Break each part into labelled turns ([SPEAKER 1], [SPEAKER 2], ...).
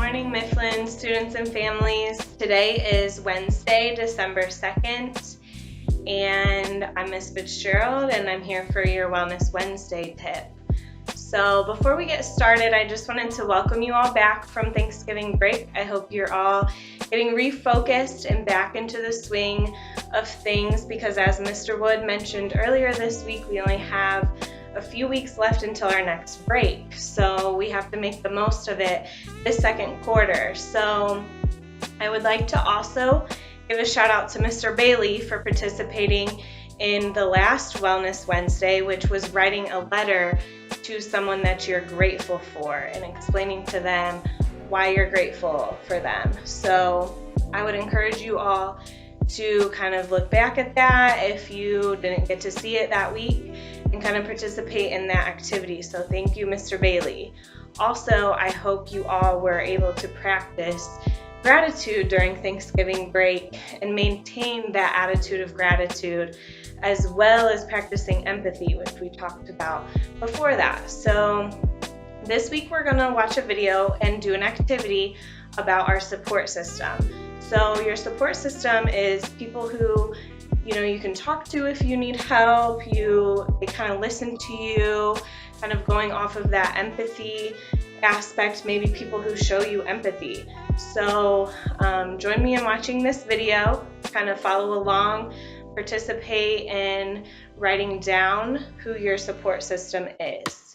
[SPEAKER 1] morning, Mifflin students and families. Today is Wednesday, December 2nd, and I'm Miss Fitzgerald, and I'm here for your Wellness Wednesday tip. So before we get started, I just wanted to welcome you all back from Thanksgiving break. I hope you're all getting refocused and back into the swing of things, because as Mr. Wood mentioned earlier this week, we only have a few weeks left until our next break, so we have to make the most of it this second quarter. So I would like to also give a shout out to Mr. Bailey for participating in the last Wellness Wednesday, which was writing a letter to someone that you're grateful for and explaining to them why you're grateful for them. So I would encourage you all to kind of look back at that if you didn't get to see it that week and kind of participate in that activity. So thank you, Mr. Bailey. Also, I hope you all were able to practice gratitude during Thanksgiving break and maintain that attitude of gratitude, as well as practicing empathy, which we talked about before that. So this week we're gonna watch a video and do an activity about our support system. So your support system is people who you can talk to if you need help. They kind of listen to you, kind of going off of that empathy aspect, maybe people who show you empathy. So join me in watching this video, kind of follow along, participate in writing down who your support system is.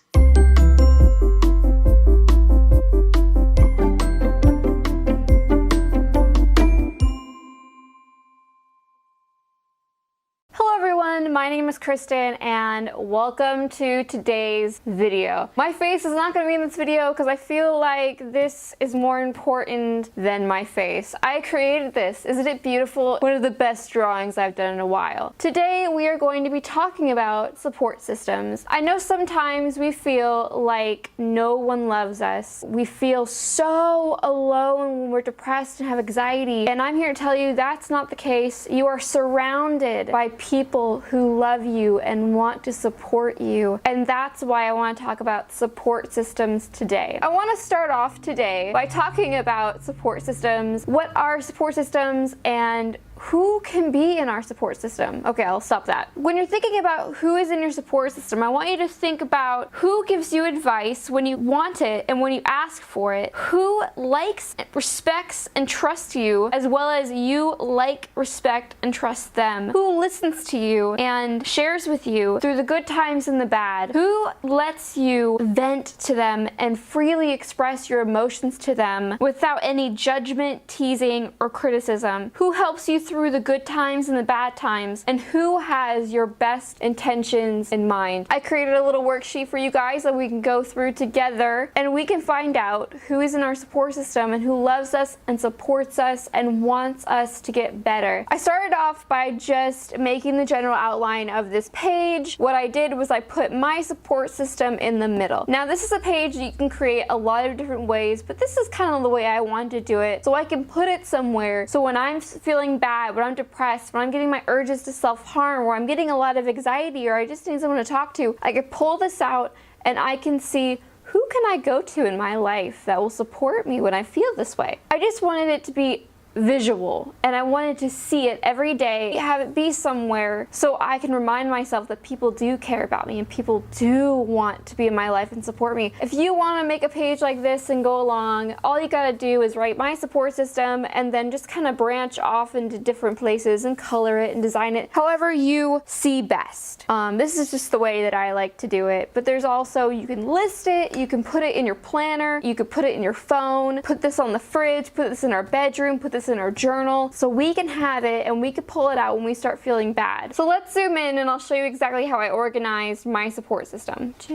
[SPEAKER 2] My name is Kristen and welcome to today's video. My face is not going to be in this video because I feel like this is more important than my face. I created this. Isn't it beautiful? One of the best drawings I've done in a while. Today we are going to be talking about support systems. I know sometimes we feel like no one loves us. We feel so alone when we're depressed and have anxiety, and I'm here to tell you that's not the case. You are surrounded by people who love you and want to support you, and that's why I want to talk about support systems today. I want to start off today by talking about support systems, what are support systems, and who can be in our support system. Okay, I'll stop that. When you're thinking about who is in your support system, I want you to think about who gives you advice when you want it and when you ask for it, who likes, respects, and trusts you, as well as you like, respect, and trust them, who listens to you and shares with you through the good times and the bad, who lets you vent to them and freely express your emotions to them without any judgment, teasing, or criticism, who helps you through the good times and the bad times, and who has your best intentions in mind. I created a little worksheet for you guys that we can go through together, and we can find out who is in our support system and who loves us and supports us and wants us to get better. I started off by just making the general outline of this page. What I did was I put my support system in the middle. Now this is a page that you can create a lot of different ways, but this is kind of the way I wanted to do it, so I can put it somewhere so when I'm feeling bad, when I'm depressed, when I'm getting my urges to self-harm, or I'm getting a lot of anxiety, or I just need someone to talk to, I can pull this out and I can see who can I go to in my life that will support me when I feel this way. I just wanted it to be visual, and I wanted to see it every day, have it be somewhere so I can remind myself that people do care about me and people do want to be in my life and support me. If you want to make a page like this and go along, all you gotta do is write my support system and then just kind of branch off into different places and color it and design it however you see best. This is just the way that I like to do it, but there's also, you can list it, you can put it in your planner, you could put it in your phone, put this on the fridge, put this in our bedroom, put this in our journal, so we can have it and we can pull it out when we start feeling bad. So let's zoom in and I'll show you exactly how I organized my support system. So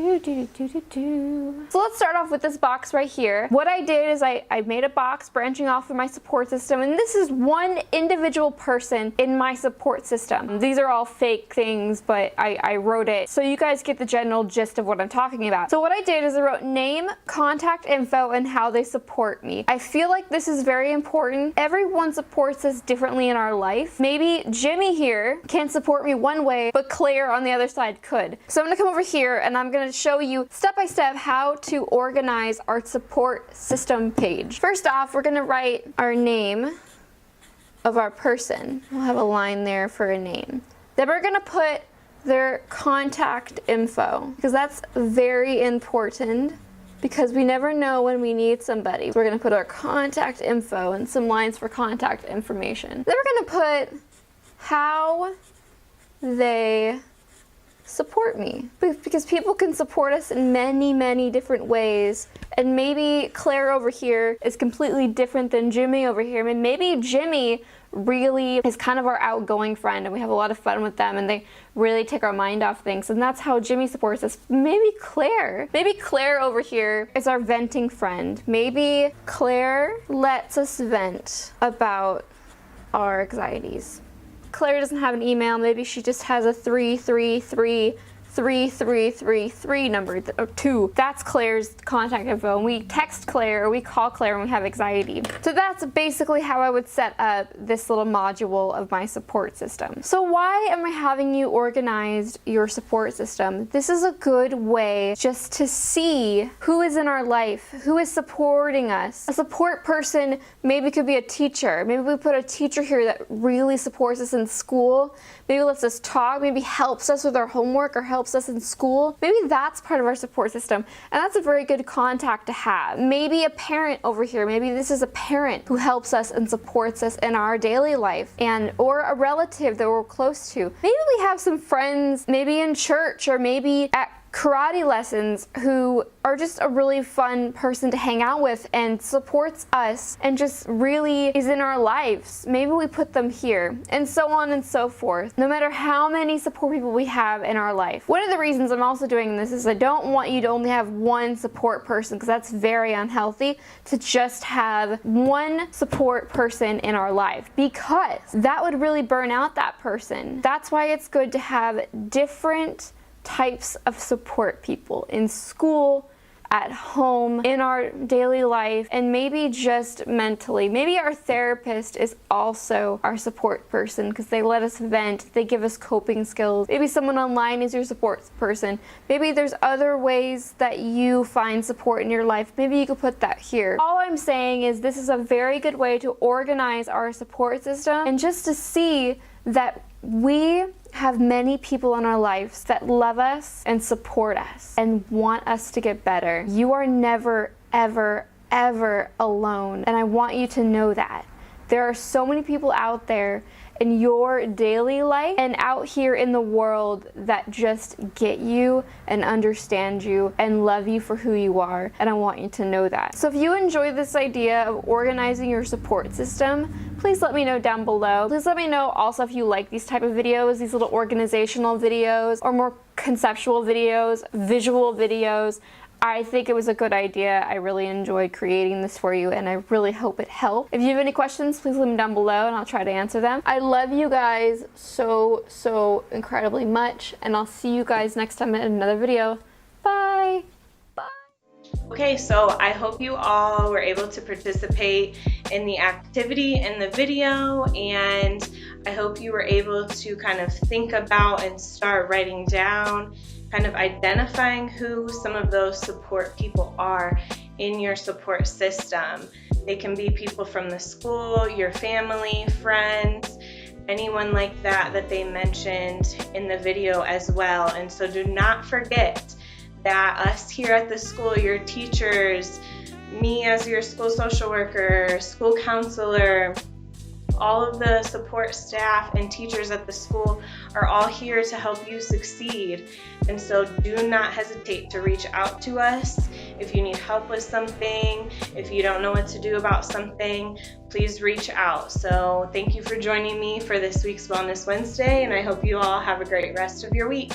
[SPEAKER 2] let's start off with this box right here. What I did is I made a box branching off from my support system, and this is one individual person in my support system. These are all fake things, but I wrote it so you guys get the general gist of what I'm talking about. So what I did is I wrote name, contact info, and how they support me. I feel like this is very important. Every everyone supports us differently in our life. Maybe Jimmy here can support me one way, but Claire on the other side could. So I'm gonna come over here and I'm gonna show you step by step how to organize our support system page. First off, we're gonna write our name of our person. We'll have a line there for a name. Then we're gonna put their contact info, because that's very important, because we never know when we need somebody. We're gonna put our contact info and some lines for contact information. Then we're gonna put how they support me, because people can support us in many, many different ways. And maybe Claire over here is completely different than Jimmy over here. I mean, maybe Jimmy really is kind of our outgoing friend and we have a lot of fun with them and they really take our mind off things, and that's how Jimmy supports us. Maybe Claire over here is our venting friend. Maybe Claire lets us vent about our anxieties. Claire doesn't have an email, maybe she just has a 3333333 number, or 2. That's Claire's contact info, and we text Claire or we call Claire when we have anxiety. So that's basically how I would set up this little module of my support system. So why am I having you organize your support system? This is a good way just to see who is in our life, who is supporting us. A support person maybe could be a teacher. Maybe we put a teacher here that really supports us in school, maybe lets us talk, maybe helps us with our homework or helps us in school. Maybe that's part of our support system, and that's a very good contact to have. Maybe a parent over here, maybe this is a parent who helps us and supports us in our daily life, and or a relative that we're close to. Maybe we have some friends, maybe in church or maybe at karate lessons, who are just a really fun person to hang out with and supports us and just really is in our lives. Maybe we put them here, and so on and so forth. No matter how many support people we have in our life. One of the reasons I'm also doing this is I don't want you to only have one support person, because that's very unhealthy to just have one support person in our life, because that would really burn out that person. That's why it's good to have different types of support people in school, at home, in our daily life, and maybe just mentally. Maybe our therapist is also our support person because they let us vent, they give us coping skills. Maybe someone online is your support person. Maybe there's other ways that you find support in your life. Maybe you could put that here. All I'm saying is this is a very good way to organize our support system and just to see that we have many people in our lives that love us and support us and want us to get better. You are never, ever, ever alone, and I want you to know that. There are so many people out there in your daily life and out here in the world that just get you and understand you and love you for who you are, and I want you to know that. So if you enjoy this idea of organizing your support system, please let me know down below. Please let me know also if you like these type of videos, these little organizational videos, or more conceptual videos, visual videos. I think it was a good idea. I really enjoyed creating this for you, and I really hope it helped. If you have any questions, please leave them down below and I'll try to answer them. I love you guys so incredibly much, and I'll see you guys next time in another video. Bye!
[SPEAKER 1] Okay, so I hope you all were able to participate in the activity in the video, and I hope you were able to kind of think about and start writing down, kind of identifying who some of those support people are in your support system. They can be people from the school, your family, friends, anyone like that that they mentioned in the video as well. And so do not forget that us here at the school, your teachers, me as your school social worker, school counselor, all of the support staff and teachers at the school are all here to help you succeed. And so do not hesitate to reach out to us if you need help with something, if you don't know what to do about something, please reach out. So thank you for joining me for this week's Wellness Wednesday, and I hope you all have a great rest of your week.